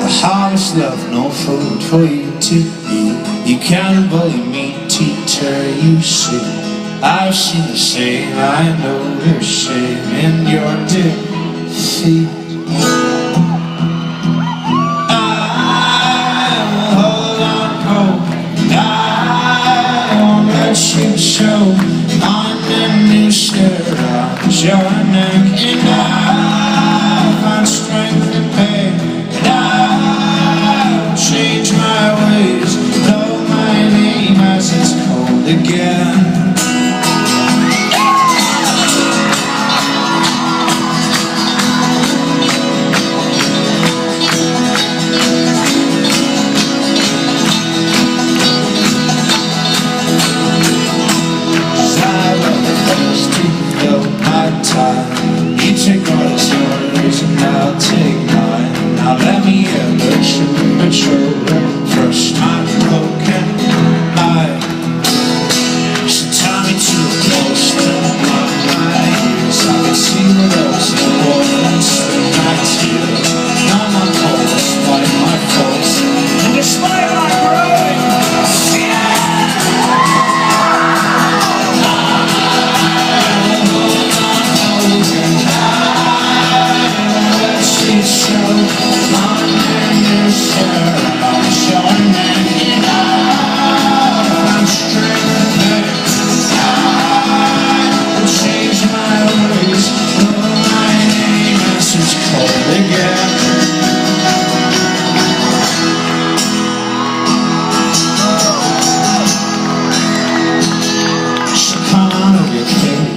the hardest love, no food for you to eat. You can't bully me, teacher, you see. I've seen the same, I know there's shame in your defeat. I will hold on hope, I won't let you show on the new shirt on your neck. And I'll find strength in pain, and I'll change my ways, though my name as it's cold again. You take all the stories and I'll take mine. Now let me in the true patrol. First time broken eye. So tie me to a post and block my ears. I can see what else in the world and spit my tears. Not my fault, despite my faults and despite my growing fear.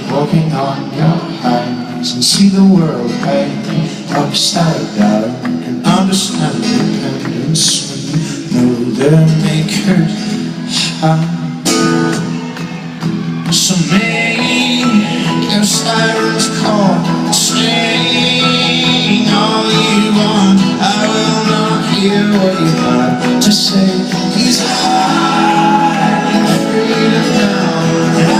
Walking on your hands and see the world painted upside down, and understand independence when you know their makers high. So make your sirens call, sing all you want. I will not hear what you have to say. He's high and freedom now, and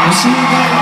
I see you guys.